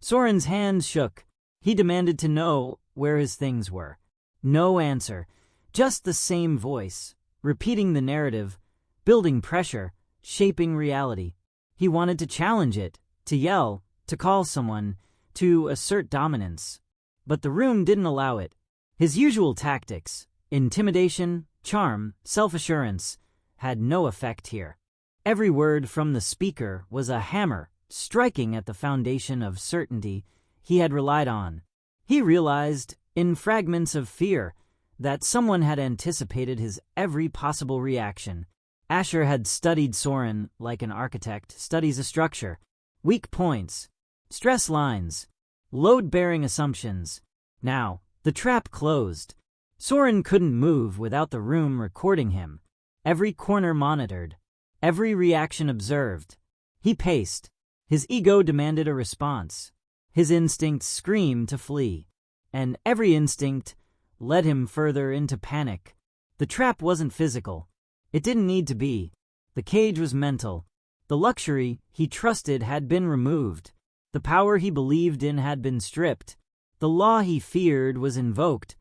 Soren's hands shook. He demanded to know where his things were. No answer, just the same voice, repeating the narrative, building pressure, shaping reality. He wanted to challenge it, to yell, to call someone, to assert dominance. But the room didn't allow it. His usual tactics, intimidation, charm, self-assurance, had no effect here. Every word from the speaker was a hammer, striking at the foundation of certainty he had relied on. He realized, in fragments of fear, that someone had anticipated his every possible reaction. Asher had studied Soren like an architect studies a structure. Weak points, stress lines, load-bearing assumptions. Now, the trap closed. Soren couldn't move without the room recording him. Every corner monitored, every reaction observed. He paced. His ego demanded a response. His instincts screamed to flee. And every instinct led him further into panic. The trap wasn't physical. It didn't need to be. The cage was mental. The luxury he trusted had been removed. The power he believed in had been stripped. The law he feared was invoked,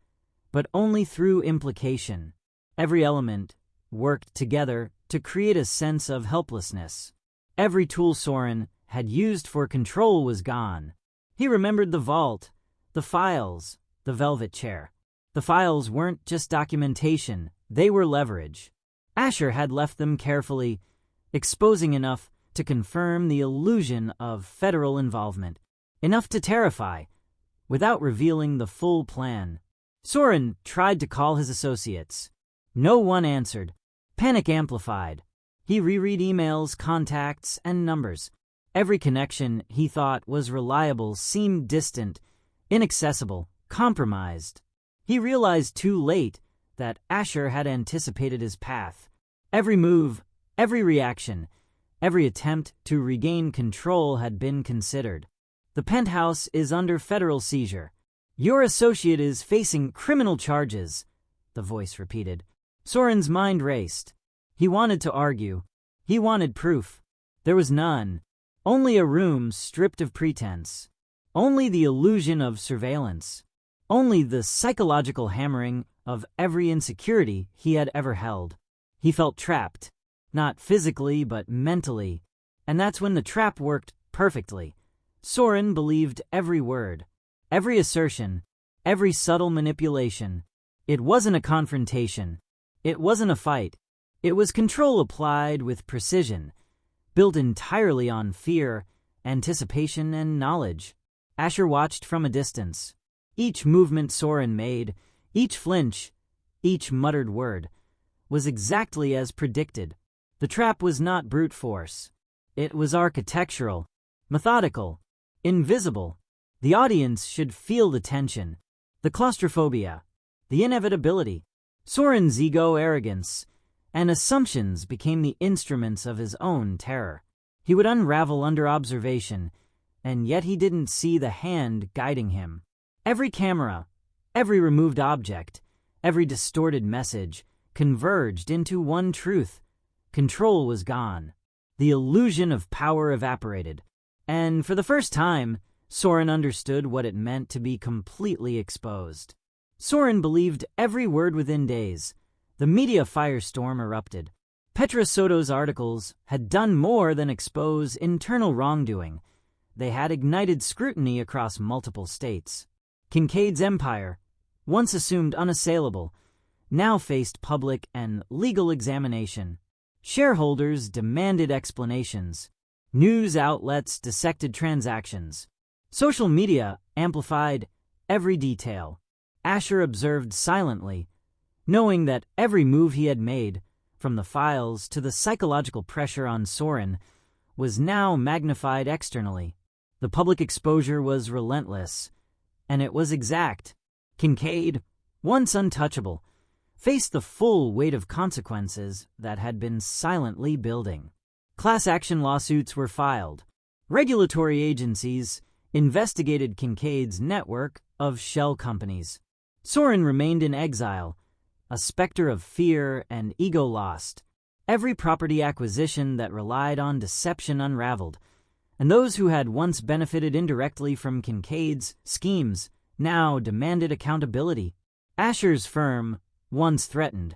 but only through implication. Every element worked together to create a sense of helplessness. Every tool Soren had used for control was gone. He remembered the vault, the files, the velvet chair. The files weren't just documentation, they were leverage. Asher had left them carefully, exposing enough to confirm the illusion of federal involvement, enough to terrify, without revealing the full plan. Soren tried to call his associates. No one answered. Panic amplified. He reread emails, contacts, and numbers. Every connection he thought was reliable seemed distant, inaccessible, compromised. He realized too late that Asher had anticipated his path. Every move, every reaction, every attempt to regain control had been considered. The penthouse is under federal seizure. Your associate is facing criminal charges, the voice repeated. Soren's mind raced. He wanted to argue. He wanted proof. There was none. Only a room stripped of pretense. Only the illusion of surveillance. Only the psychological hammering of every insecurity he had ever held. He felt trapped, not physically but mentally, and that's when the trap worked perfectly. Soren believed every word, every assertion, every subtle manipulation. It wasn't a confrontation. It wasn't a fight. It was control applied with precision, built entirely on fear, anticipation, and knowledge. Asher watched from a distance. Each movement Soren made, each flinch, each muttered word, was exactly as predicted. The trap was not brute force. It was architectural, methodical, invisible. The audience should feel the tension, the claustrophobia, the inevitability. Soren's ego, arrogance, and assumptions became the instruments of his own terror. He would unravel under observation, and yet he didn't see the hand guiding him. Every camera, every removed object, every distorted message converged into one truth. Control was gone. The illusion of power evaporated. And for the first time, Soren understood what it meant to be completely exposed. Soren believed every word within days. The media firestorm erupted. Petra Soto's articles had done more than expose internal wrongdoing. They had ignited scrutiny across multiple states. Kincaid's empire, once assumed unassailable, now faced public and legal examination. Shareholders demanded explanations. News outlets dissected transactions. Social media amplified every detail. Asher observed silently, knowing that every move he had made, from the files to the psychological pressure on Soren, was now magnified externally. The public exposure was relentless, and it was exact. Kincaid, once untouchable, faced the full weight of consequences that had been silently building. Class action lawsuits were filed. Regulatory agencies investigated Kincaid's network of shell companies. Soren remained in exile, a specter of fear and ego lost. Every property acquisition that relied on deception unraveled, and those who had once benefited indirectly from Kincaid's schemes now demanded accountability. Asher's firm, once threatened,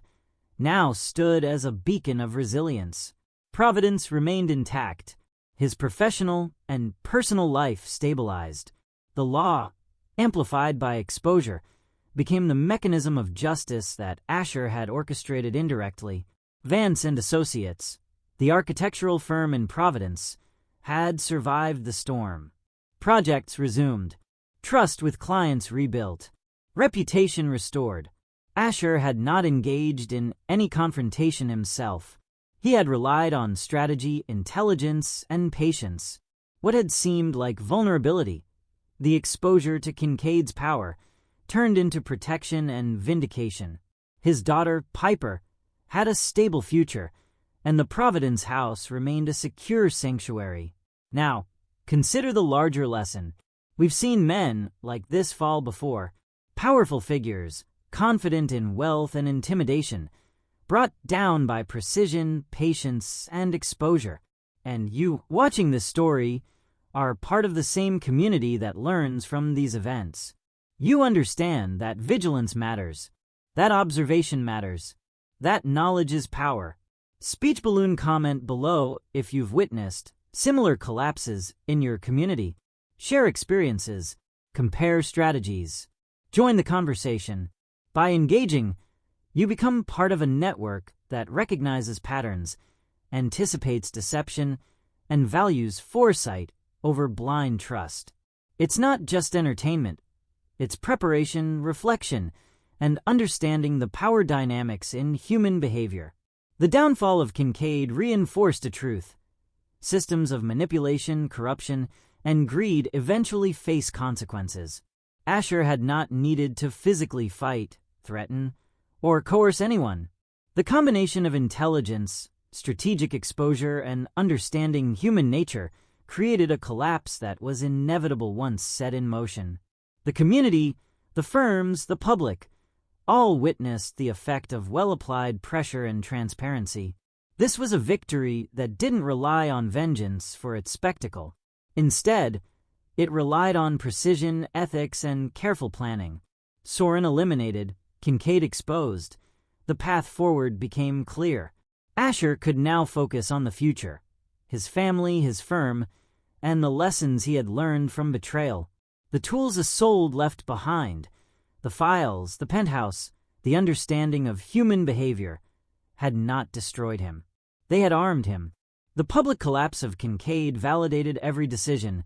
now stood as a beacon of resilience. Providence remained intact. His professional and personal life stabilized. The law, amplified by exposure, became the mechanism of justice that Asher had orchestrated indirectly. Vance and Associates, the architectural firm in Providence, had survived the storm. Projects resumed, trust with clients rebuilt, reputation restored. Asher had not engaged in any confrontation himself. He had relied on strategy, intelligence, and patience. What had seemed like vulnerability, the exposure to Kincaid's power, turned into protection and vindication. His daughter, Piper, had a stable future, and the Providence house remained a secure sanctuary. Now, consider the larger lesson. We've seen men like this fall before, powerful figures, confident in wealth and intimidation, brought down by precision, patience, and exposure. And you, watching this story, are part of the same community that learns from these events. You understand that vigilance matters, that observation matters, that knowledge is power. Speech balloon comment below if you've witnessed similar collapses in your community. Share experiences, compare strategies, join the conversation. By engaging, you become part of a network that recognizes patterns, anticipates deception, and values foresight over blind trust. It's not just entertainment. It's preparation, reflection, and understanding the power dynamics in human behavior. The downfall of Kincaid reinforced a truth. Systems of manipulation, corruption, and greed eventually face consequences. Asher had not needed to physically fight, threaten, or coerce anyone. The combination of intelligence, strategic exposure, and understanding human nature created a collapse that was inevitable once set in motion. The community, the firms, the public, all witnessed the effect of well-applied pressure and transparency. This was a victory that didn't rely on vengeance for its spectacle. Instead, it relied on precision, ethics, and careful planning. Soren eliminated, Kincaid exposed. The path forward became clear. Asher could now focus on the future, his family, his firm, and the lessons he had learned from betrayal. The tools Isolde left behind, the files, the penthouse, the understanding of human behavior, had not destroyed him. They had armed him. The public collapse of Kincaid validated every decision,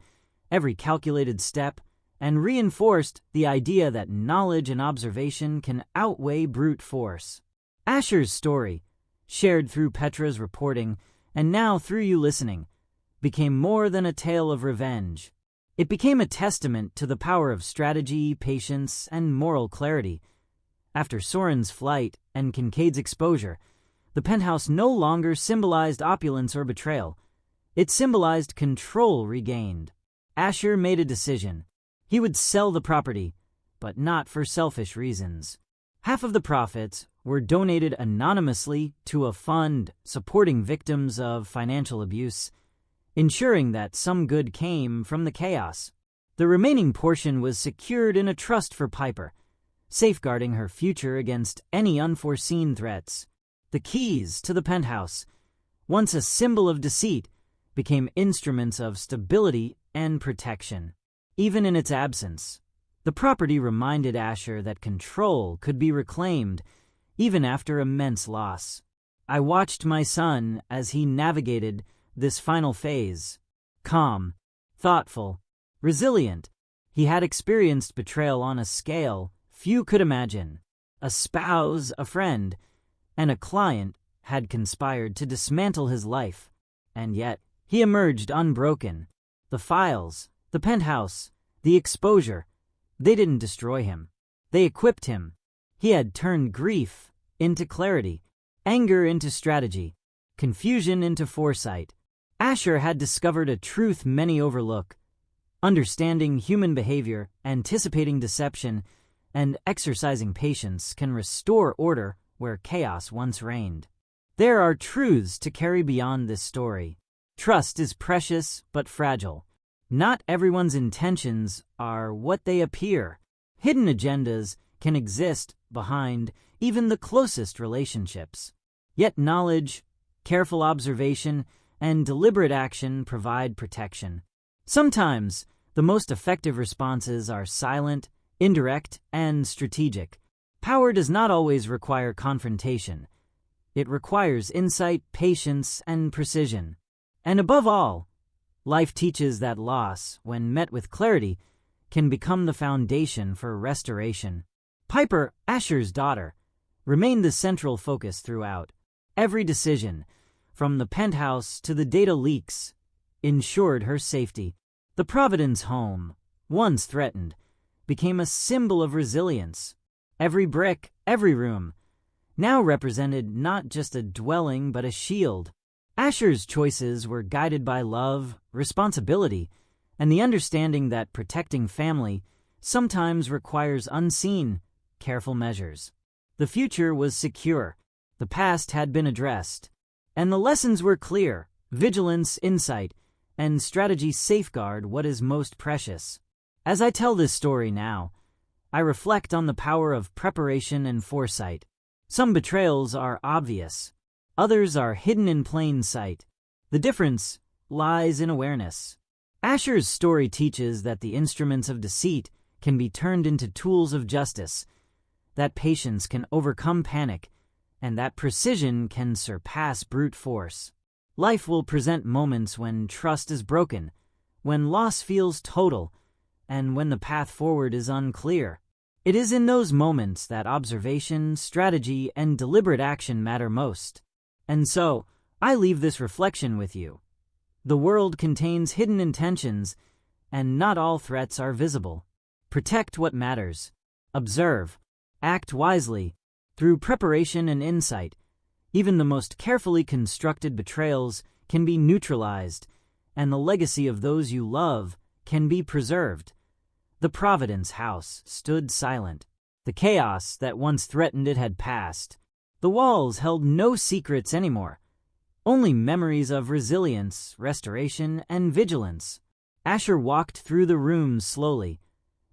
every calculated step, and reinforced the idea that knowledge and observation can outweigh brute force. Asher's story, shared through Petra's reporting, and now through you listening, became more than a tale of revenge. It became a testament to the power of strategy, patience, and moral clarity. After Soren's flight and Kincaid's exposure, the penthouse no longer symbolized opulence or betrayal. It symbolized control regained. Asher made a decision. He would sell the property, but not for selfish reasons. Half of the profits were donated anonymously to a fund supporting victims of financial abuse, ensuring that some good came from the chaos. The remaining portion was secured in a trust for Piper, safeguarding her future against any unforeseen threats. The keys to the penthouse, once a symbol of deceit, became instruments of stability and protection. Even in its absence, the property reminded Asher that control could be reclaimed even after immense loss. I watched my son as he navigated this final phase. Calm, thoughtful, resilient, he had experienced betrayal on a scale few could imagine. A spouse, a friend, and a client had conspired to dismantle his life, and yet he emerged unbroken. The files, the penthouse, the exposure, they didn't destroy him. They equipped him. He had turned grief into clarity, anger into strategy, confusion into foresight. Asher had discovered a truth many overlook. Understanding human behavior, anticipating deception, and exercising patience can restore order where chaos once reigned. There are truths to carry beyond this story. Trust is precious but fragile. Not everyone's intentions are what they appear. Hidden agendas can exist behind even the closest relationships. Yet knowledge, careful observation, and deliberate action provide protection. Sometimes, the most effective responses are silent, indirect, and strategic. Power does not always require confrontation. It requires insight, patience, and precision. And above all, life teaches that loss, when met with clarity, can become the foundation for restoration. Piper, Asher's daughter, remained the central focus throughout. Every decision, from the penthouse to the data leaks, ensured her safety. The Providence home, once threatened, became a symbol of resilience. Every brick, every room, now represented not just a dwelling but a shield. Asher's choices were guided by love, responsibility, and the understanding that protecting family sometimes requires unseen, careful measures. The future was secure, the past had been addressed, and the lessons were clear: vigilance, insight, and strategy safeguard what is most precious. As I tell this story now, I reflect on the power of preparation and foresight. Some betrayals are obvious, others are hidden in plain sight. The difference lies in awareness. Asher's story teaches that the instruments of deceit can be turned into tools of justice, that patience can overcome panic, and that precision can surpass brute force. Life will present moments when trust is broken, when loss feels total, and when the path forward is unclear. It is in those moments that observation, strategy, and deliberate action matter most. And so, I leave this reflection with you. The world contains hidden intentions, and not all threats are visible. Protect what matters. Observe. Act wisely. Through preparation and insight, even the most carefully constructed betrayals can be neutralized, and the legacy of those you love can be preserved. The Providence house stood silent. The chaos that once threatened it had passed. The walls held no secrets anymore, only memories of resilience, restoration, and vigilance. Asher walked through the rooms slowly,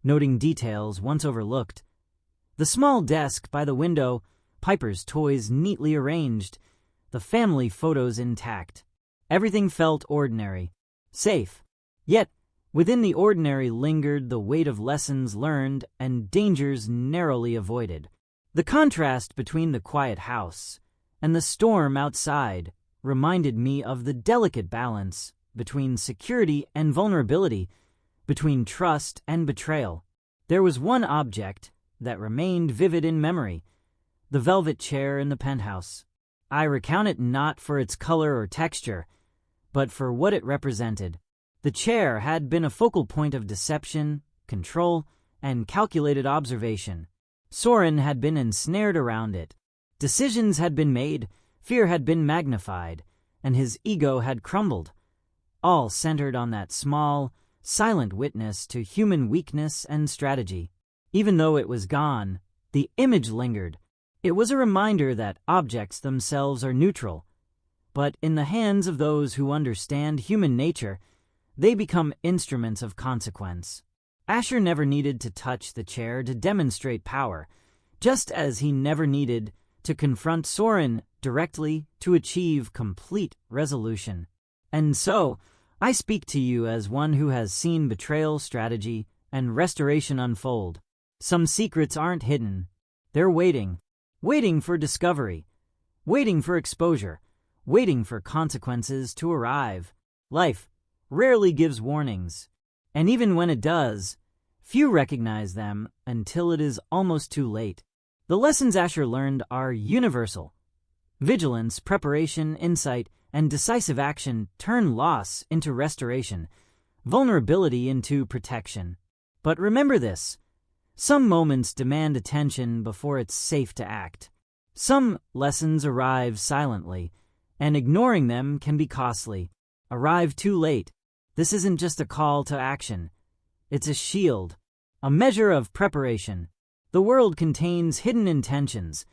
noting details once overlooked. The small desk by the window, Piper's toys neatly arranged, the family photos intact. Everything felt ordinary, safe. Yet, within the ordinary lingered the weight of lessons learned and dangers narrowly avoided. The contrast between the quiet house and the storm outside reminded me of the delicate balance between security and vulnerability, between trust and betrayal. There was one object that remained vivid in memory: the velvet chair in the penthouse. I recount it not for its color or texture, but for what it represented. The chair had been a focal point of deception, control, and calculated observation. Soren had been ensnared around it. Decisions had been made, fear had been magnified, and his ego had crumbled, all centered on that small, silent witness to human weakness and strategy. Even though it was gone, the image lingered. It was a reminder that objects themselves are neutral, but in the hands of those who understand human nature, they become instruments of consequence. Asher never needed to touch the chair to demonstrate power, just as he never needed to confront Soren directly to achieve complete resolution. And so, I speak to you as one who has seen betrayal, strategy, and restoration unfold. Some secrets aren't hidden. They're waiting for discovery, waiting for exposure, waiting for consequences to arrive. Life rarely gives warnings, and even when it does, few recognize them until it is almost too late. The lessons Asher learned are universal. Vigilance, preparation, insight, and decisive action turn loss into restoration, vulnerability into protection. But remember this: some moments demand attention before it's safe to act. Some lessons arrive silently, and ignoring them can be costly. Arrive too late. This isn't just a call to action. It's a shield, a measure of preparation. The The world contains hidden intentions,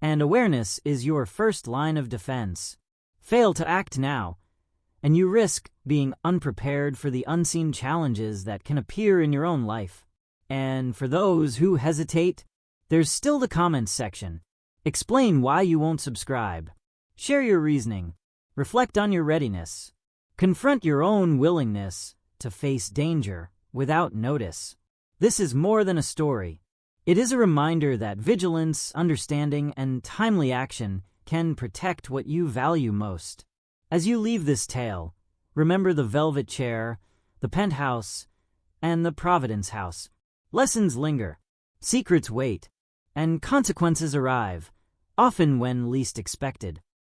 and awareness is your first line of defense. Fail to act now, and you risk being unprepared for the unseen challenges that can appear in your own life. And for those who hesitate, there's still the comments section. Explain why you won't subscribe. Share your reasoning. Reflect on your readiness. Confront your own willingness to face danger without notice. This is more than a story. It is a reminder that vigilance, understanding, and timely action can protect what you value most. As you leave this tale, remember the velvet chair, the penthouse, and the Providence house. Lessons linger, secrets wait, and consequences arrive, often when least expected.